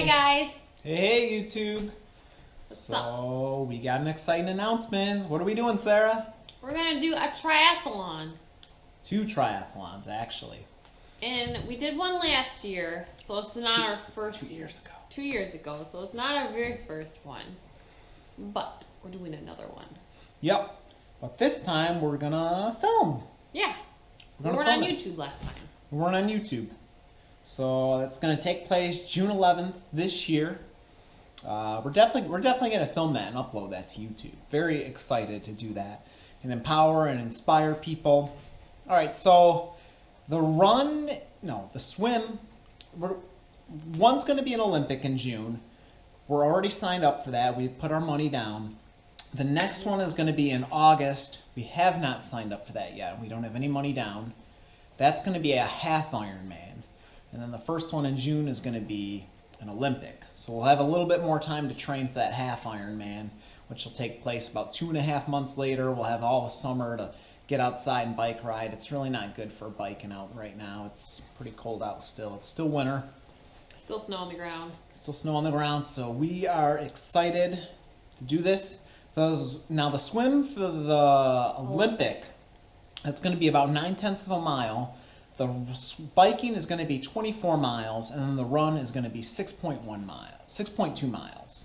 Hi guys. Hey YouTube. What's up? We got an exciting announcement. What are we doing, Sarah? We're gonna do a triathlon. 2 triathlons, actually. And we did one last year, so it's not our first. 2 years ago. 2 years ago, so it's not our very first one. But we're doing another one. Yep. But this time we're gonna film. Yeah. We weren't on YouTube last time. We weren't on YouTube. So it's gonna take place June 11th this year. We're definitely gonna film that and upload that to YouTube. Very excited to do that and empower and inspire people. All right, so the swim. One's gonna be an Olympic in June. We're already signed up for that. We've put our money down. The next one is gonna be in August. We have not signed up for that yet. We don't have any money down. That's gonna be a half Ironman. And then the first one in June is going to be an Olympic. So we'll have a little bit more time to train for that half Ironman, which will take place about 2.5 months later. We'll have all the summer to get outside and bike ride. It's really not good for biking out right now. It's pretty cold out still. It's still winter. Still snow on the ground. Still snow on the ground. So we are excited to do this. Now the swim for the Olympic, that's going to be about 9/10 of a mile. The biking is going to be 24 miles, and then the run is going to be 6.2 miles.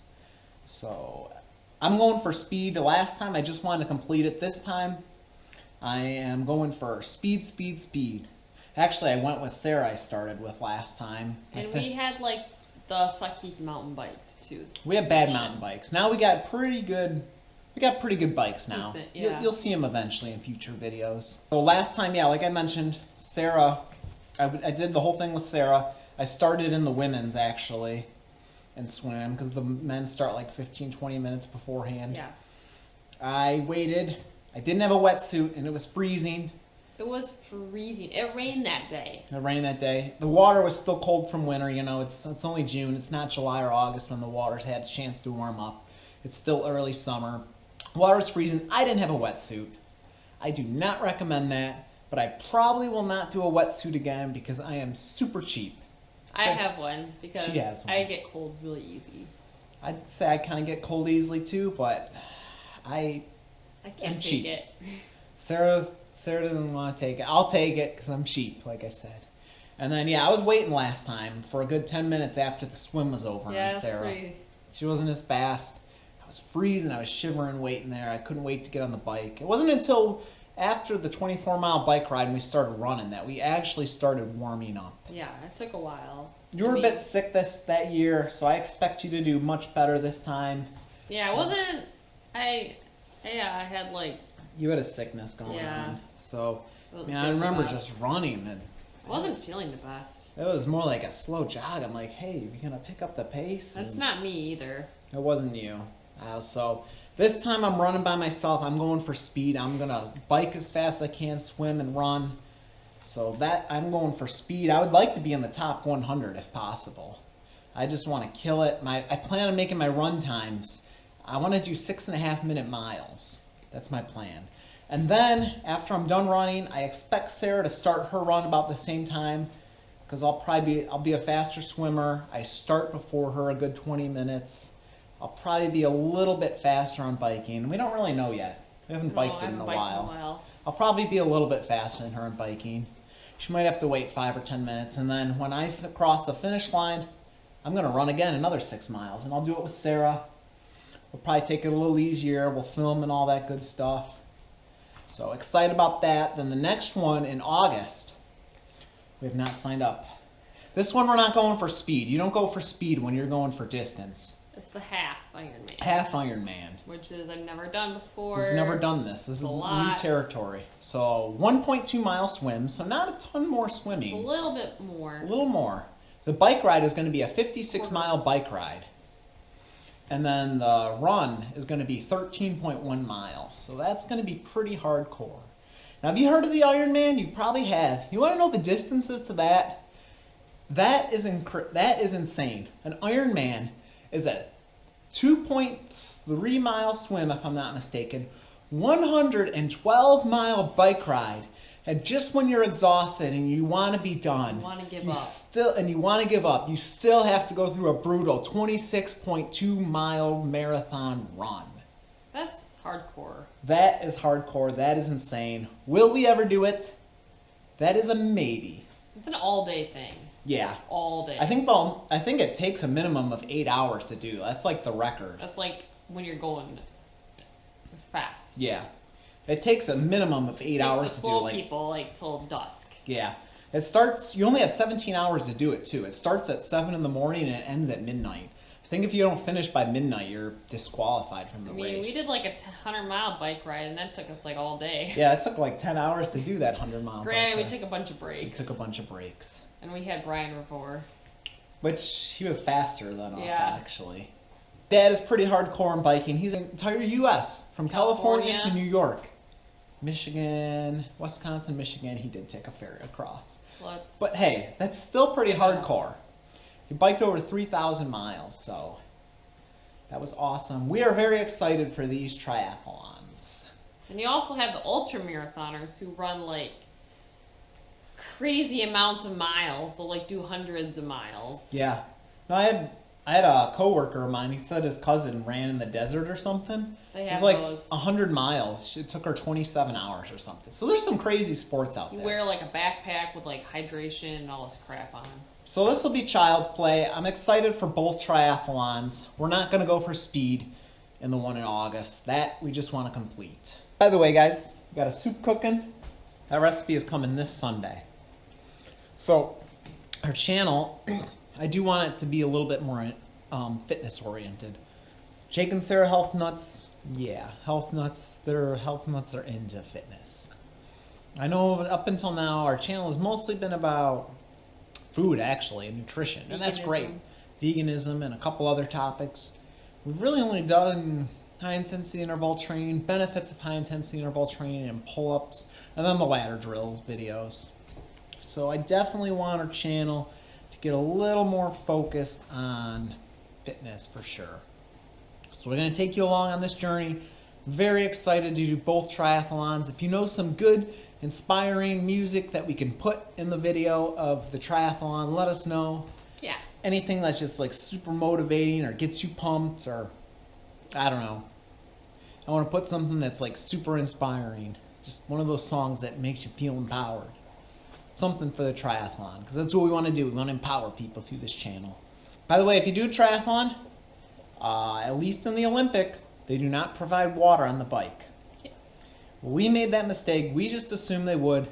So I'm going for speed. The last time I just wanted to complete it. This time I am going for speed, speed, speed. Actually, I went with Sarah I started with last time. And we had like the sucky mountain bikes too. We have bad mountain bikes. Now we got pretty good. We got pretty good bikes now. Decent, yeah. You'll see them eventually in future videos. So last time, yeah, like I mentioned, Sarah, I did the whole thing with Sarah. I started in the women's, actually, and swim, because the men start like 15, 20 minutes beforehand. Yeah. I waited. I didn't have a wetsuit, and it was freezing. It was freezing. It rained that day. It rained that day. The water was still cold from winter. You know, it's only June. It's not July or August when the water's had a chance to warm up. It's still early summer. Water was freezing. I didn't have a wetsuit. I do not recommend that, but I probably will not do a wetsuit again because I am super cheap. I have one because she has one. I get cold really easy. I'd say I kind of get cold easily too, but I can't take cheap. it. Sarah doesn't want to take it. I'll take it because I'm cheap, like I said. And then, yeah, I was waiting last time for a good 10 minutes after the swim was over on Sarah. She wasn't as fast. I was freezing. I was shivering waiting there. I couldn't wait to get on the bike. It wasn't until after the 24-mile bike ride and we started running that we actually started warming up. Yeah, it took a while. You were a bit sick that year, so I expect you to do much better this time. Yeah, it wasn't... I had like... You had a sickness going on. So, I remember just running. And I wasn't feeling the best. It was more like a slow jog. I'm like, hey, are you going to pick up the pace? That's not me either. It wasn't you. So this time I'm running by myself. I'm going for speed. I'm going to bike as fast as I can, swim and run. So that I'm going for speed. I would like to be in the top 100 if possible. I just want to kill it. I plan on making my run times. I want to do 6.5-minute miles. That's my plan. And then after I'm done running, I expect Sarah to start her run about the same time because I'll be a faster swimmer. I start before her a good 20 minutes. I'll probably be a little bit faster on biking. We don't really know yet. We haven't biked in a while. I'll probably be a little bit faster than her on biking. She might have to wait 5 or 10 minutes. And then when I cross the finish line, I'm going to run again another 6 miles. And I'll do it with Sarah. We'll probably take it a little easier. We'll film and all that good stuff. So excited about that. Then the next one in August, we have not signed up. This one we're not going for speed. You don't go for speed when you're going for distance. It's the half Ironman. Half Ironman. Which is I've never done before. We've never done this. This is new territory. So 1.2 mile swim, so not a ton more swimming. Just a little bit more. A little more. The bike ride is going to be a 56-mile bike ride. And then the run is going to be 13.1 miles. So that's going to be pretty hardcore. Now, have you heard of the Ironman? You probably have. You want to know the distances to that? That is insane. An Ironman is a 2.3-mile swim, if I'm not mistaken, 112-mile bike ride, And just when you're exhausted and you want to be done, You want to give you up. you still have to go through a brutal 26.2-mile marathon run. That's hardcore. That is hardcore. That is insane. Will we ever do it? That is a maybe. It's an all-day thing. Yeah. All day. I think it takes a minimum of 8 hours to do. That's like the record. That's like when you're going fast. Yeah. It takes a minimum of 8 hours the to slow do, like, people like till dusk. yeah. It starts, you only have 17 hours to do it too. It starts at 7 in the morning and it ends at midnight. I think if you don't finish by midnight, you're disqualified from the race. We did like a 100-mile bike ride and that took us like all day. Yeah, it took like 10 hours to do that 100-mile Granted, bike we ride. took a bunch of breaks. We took a bunch of breaks. And we had Brian before. Which, he was faster than us, Yeah. actually. Dad is pretty hardcore in biking. He's in the entire U.S. From California to New York. Michigan, Wisconsin, Michigan, he did take a ferry across. But hey, that's still pretty hardcore. He biked over 3,000 miles, so that was awesome. We are very excited for these triathlons. And you also have the ultra marathoners who run like crazy amounts of miles. They'll like do hundreds of miles. Yeah. No, I had a coworker of mine. He said his cousin ran in the desert or something. They It have was like those. 100 miles. It took her 27 hours or something. So there's some crazy sports out You there. wear like a backpack with like hydration and all this crap on. So this will be child's play. I'm excited for both triathlons. We're not going to go for speed in the one in August. That we just want to complete. By the way, guys, we got a soup cooking. That recipe is coming this Sunday. So our channel, I do want it to be a little bit more fitness oriented. Jake and Sarah Health Nuts, yeah, Health Nuts. Their Health Nuts are into fitness. I know up until now our channel has mostly been about food, actually, and nutrition, and that's great. Veganism and a couple other topics. We've really only done high-intensity interval training, benefits of high-intensity interval training, and pull-ups, and then the ladder drills videos. So I definitely want our channel to get a little more focused on fitness for sure. So we're going to take you along on this journey. Very excited to do both triathlons. If you know some good, inspiring music that we can put in the video of the triathlon, let us know. Yeah. Anything that's just like super motivating or gets you pumped, or I don't know. I want to put something that's like super inspiring. Just one of those songs that makes you feel empowered. Something for the triathlon, because that's what we want to do. We want to empower people through this channel. By the way, if you do a triathlon, at least in the Olympic, they do not provide water on the bike. Yes. We made that mistake. We just assumed they would.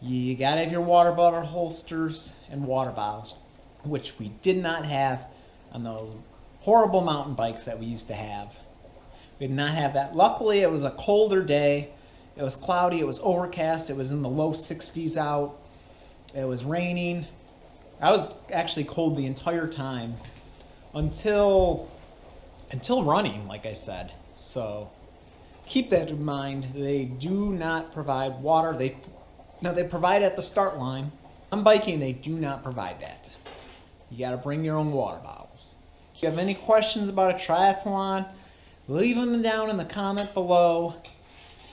You gotta have your water bottle holsters and water bottles, which we did not have on those horrible mountain bikes that we used to have. We did not have that. Luckily, it was a colder day. It was cloudy. It was overcast. It was in the low 60s out. It was raining. I was actually cold the entire time until running, like I said. So keep that in mind. They do not provide water. They provide at the start line. On biking, they do not provide that. You got to bring your own water bottles. If you have any questions about a triathlon, leave them down in the comment below.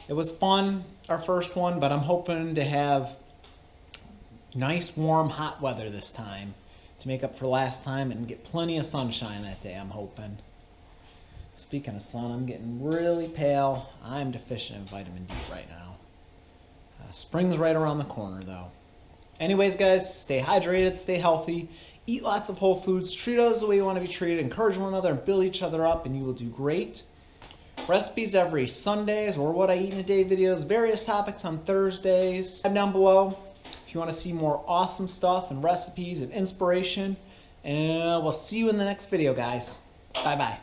It was fun, our first one, but I'm hoping to have nice, warm, hot weather this time to make up for last time and get plenty of sunshine that day, I'm hoping. Speaking of sun, I'm getting really pale. I'm deficient in vitamin D right now. Spring's right around the corner, though. Anyways, guys, stay hydrated, stay healthy, eat lots of whole foods, treat others the way you want to be treated, encourage one another, and build each other up, and you will do great. Recipes every Sundays, or what I eat in a day videos, various topics on Thursdays. Subscribe down below if you want to see more awesome stuff and recipes and inspiration. And we'll see you in the next video, guys. Bye-bye.